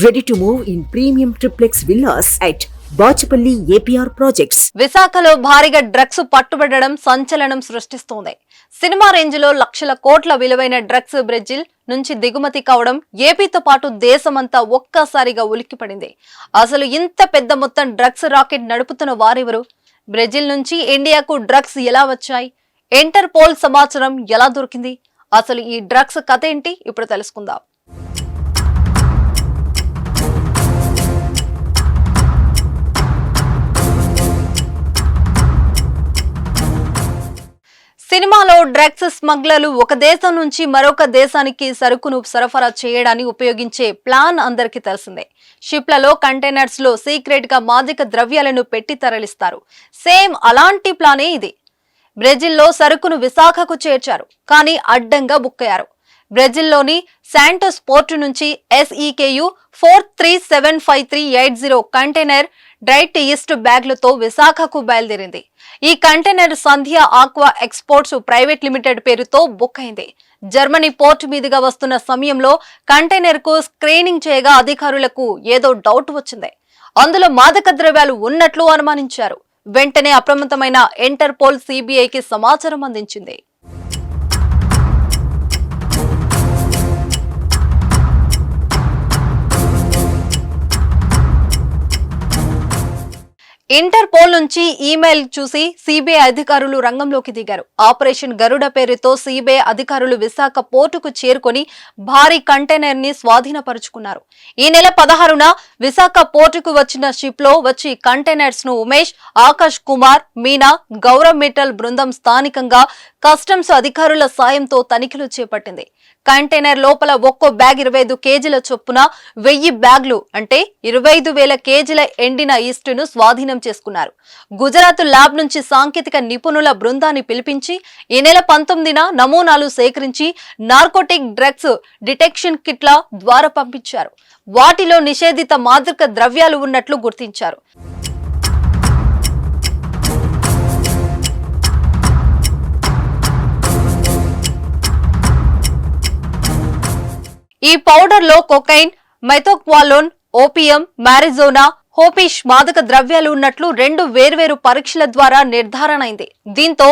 Ready to move in premium triplex villas at Bachupally APR projects. విశాఖలో భారీగా drugs పట్టుబడడం సంచలనం సృష్టిస్తోంది. సినిమా రేంజ్ లో లక్షల కోట్ల విలువైన డ్రగ్స్ బ్రెజిల్ నుంచి దిగుమతి కావడం ఏపీతో పాటు దేశమంతా ఒక్కసారిగా ఉలిక్కిపడింది. అసలు ఇంత పెద్ద మొత్తం డ్రగ్స్ రాకెట్ నడుపుతున్న వారెవరు? బ్రెజిల్ నుంచి ఇండియాకు డ్రగ్స్ ఎలా వచ్చాయి? ఇంటర్పోల్ సమాచారం ఎలా దొరికింది? అసలు ఈ డ్రగ్స్ కథ ఏంటి? ఇప్పుడు తెలుసుకుందాం. సినిమాలో డ్రగ్స్ స్మగ్లర్లు ఒక దేశం నుంచి మరొక దేశానికి సరుకును సరఫరా చేయడానికి ఉపయోగించే ప్లాన్ అందరికీ తెలిసిందే. షిప్లలో కంటైనర్స్ లో సీక్రెట్ గా మాదక ద్రవ్యాలను పెట్టి తరలిస్తారు. సేమ్ అలాంటి ప్లానే ఇది. బ్రెజిల్లో సరుకును విశాఖకు చేర్చారు, కానీ అడ్డంగా బుక్కయ్యారు. బ్రెజిల్లోని శాంటోస్ పోర్టు నుంచి SEKU 437538 కంటైనర్ డ్రైట్ ఈస్ట్ బ్యాగ్లతో విశాఖకు బయలుదేరింది. ఈ కంటైనర్ సంధ్య ఆక్వా ఎక్స్పోర్ట్స్ ప్రైవేట్ లిమిటెడ్ పేరుతో బుక్ అయింది. జర్మనీ పోర్టు మీదుగా వస్తున్న సమయంలో కంటైనర్ కు స్క్రీనింగ్ చేయగా అధికారులకు ఏదో డౌట్ వచ్చింది. అందులో మాదక ద్రవ్యాలు ఉన్నట్లు అనుమానించారు. వెంటనే అప్రమత్తమైన ఇంటర్పోల్ CBIకి సమాచారం అందించింది. ఇంటర్పోల్ నుంచి ఈమెయిల్ చూసి CBI అధికారులు రంగంలోకి దిగారు. ఆపరేషన్ గరుడ పేరుతో CBI అధికారులు విశాఖ పోర్టుకు చేరుకొని భారీ కంటైనర్ ని స్వాధీనపరుచుకున్నారు. ఈ నెల 16న విశాఖ పోర్టుకు వచ్చిన షిప్ లో వచ్చి కంటైనర్స్ ను ఉమేష్, ఆకాష్ కుమార్, మీనా, గౌరవ్ మిట్టల్ బృందం స్థానికంగా కస్టమ్స్ అధికారుల సాయంతో తనిఖీలు చేపట్టింది. కంటైనర్ లోపల ఒక్కో బ్యాగ్ 25 కేజీల చొప్పున 1000 బ్యాగ్లు అంటే 25,000 కేజీల ఎండిన ఈస్టును స్వాధీనం చేసుకున్నారు. గుజరాత్ ల్యాబ్ నుంచి సాంకేతిక నిపుణుల బృందాన్ని పిలిపించి ఈ నెల 19న నమూనాలు సేకరించి నార్కోటిక్ డ్రగ్స్ డిటెక్షన్ కిట్ల ద్వారా పంపించారు. వాటిలో నిషేధిత మాదక ద్రవ్యాలు ఉన్నట్లు గుర్తించారు. ఈ పౌడర్ లో కొకైన్, మెథోక్వాలోన్, ఓపియం, మారిజోనా, హోపిష్ మాదక ద్రవ్యాలు ఉన్నట్లు 2 వేర్వేరు పరీక్షల ద్వారా నిర్ధారణ అయింది. దీంతో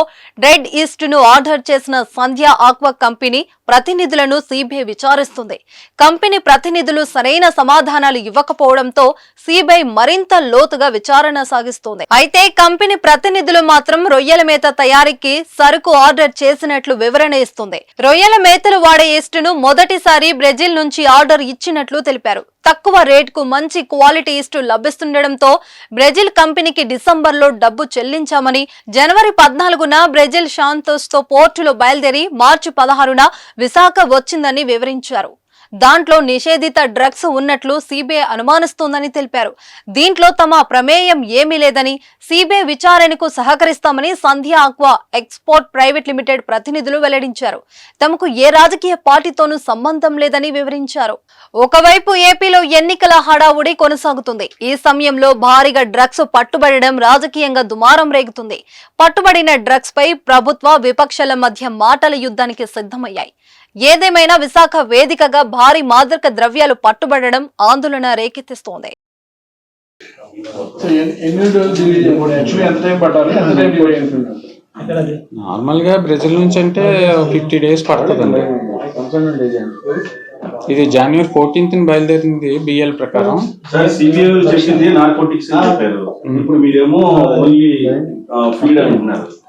రెడ్ ఈస్ట్ ను ఆర్డర్ చేసిన సంధ్య ఆక్వా కంపెనీ ప్రతినిధులను CBI విచారిస్తుంది. కంపెనీ ప్రతినిధులు సరైన సమాధానాలు ఇవ్వకపోవడంతో CBI మరింత లోతుగా విచారణ సాగిస్తోంది. అయితే కంపెనీ ప్రతినిధులు మాత్రం రొయ్యల మేత తయారీకి సరుకు ఆర్డర్ చేసినట్లు వివరణ ఇస్తుంది. రొయ్యల మేతలు వాడే ఈస్ట్ ను మొదటిసారి బ్రెజిల్ నుంచి ఆర్డర్ ఇచ్చినట్లు తెలిపారు. తక్కువ రేటుకు మంచి క్వాలిటీ ఈస్ట్ లభిస్తుండటంతో బ్రెజిల్ కంపెనీకి డిసెంబర్లో డబ్బు చెల్లించామని, జనవరి 14న బ్రెజిల్ శాంతోస్ తో పోర్టులో బయలుదేరి మార్చి 16న విశాఖ వచ్చిందని వివరించారు. దాంట్లో నిషేధిత డ్రగ్స్ ఉన్నట్లు CBI అనుమానిస్తోందని తెలిపారు. దీంట్లో తమ ప్రమేయం ఏమీ లేదని, CBI విచారణకు సహకరిస్తామని సంధ్య ఆక్వా ఎక్స్పోర్ట్ ప్రైవేట్ లిమిటెడ్ ప్రతినిధులు వెల్లడించారు. తమకు ఏ రాజకీయ పార్టీతోనూ సంబంధం లేదని వివరించారు. ఒకవైపు ఏపీలో ఎన్నికల హడావుడి కొనసాగుతుంది. ఈ సమయంలో భారీగా డ్రగ్స్ పట్టుబడడం రాజకీయంగా దుమారం రేగుతుంది. పట్టుబడిన డ్రగ్స్ పై ప్రభుత్వ విపక్షాల మధ్య మాటల యుద్ధానికి సిద్ధమయ్యాయి. ఏదేమైనా విశాఖ వేదికగా భారీ మాదక ద్రవ్యాలు పట్టుబడడం ఆందోళన రేకెత్తిస్తోంది. నార్మల్ గా బ్రెజిల్ నుంచి అంటే 50 days పడుతుందండి. ఇది January 14th బయలుదేరింది BL ప్రకారం.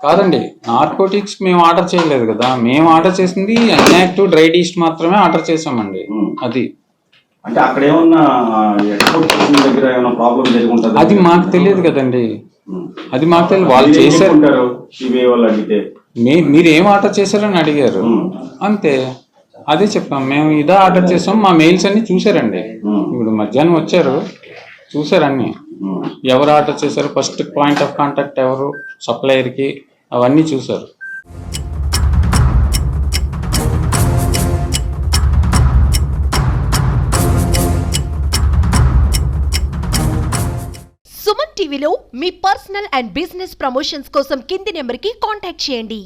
కాదండి, నార్కోటిక్స్ మేము ఆర్డర్ చేయలేదు కదా. మేము ఆర్డర్ చేసింది ఇన్యాక్టివ్ డ్రైడ్ ఈస్ట్ మాత్రమే ఆర్డర్ చేసామండి. అది అంటే అక్కడ ఏమన్నా దగ్గర ఏమైనా ప్రాబ్లం జరుగుంటది, అది మాకు తెలియదు కదండి. అది మాకు తెలియదు. వాళ్ళు చేశారు, మీరు ఏం ఆర్డర్ చేశారని అడిగారు, అంతే. అదే చెప్పాం, మేము ఇదే ఆర్డర్ చేసాం. మా మెయిల్స్ అన్ని చూసారండి. ఇప్పుడు మధ్యాహ్నం వచ్చారు, చూసారన్ని. ఎవరు ఆర్డర్ చేశారు, ఫస్ట్ పాయింట్ ఆఫ్ కాంటాక్ట్ ఎవరు, సప్లయర్కి, అవన్నీ చూసారు. సుమన్ టీవీలో మీ పర్సనల్ అండ్ బిజినెస్ ప్రమోషన్స్ కోసం కింది నెంబర్కి కాంటాక్ట్ చేయండి.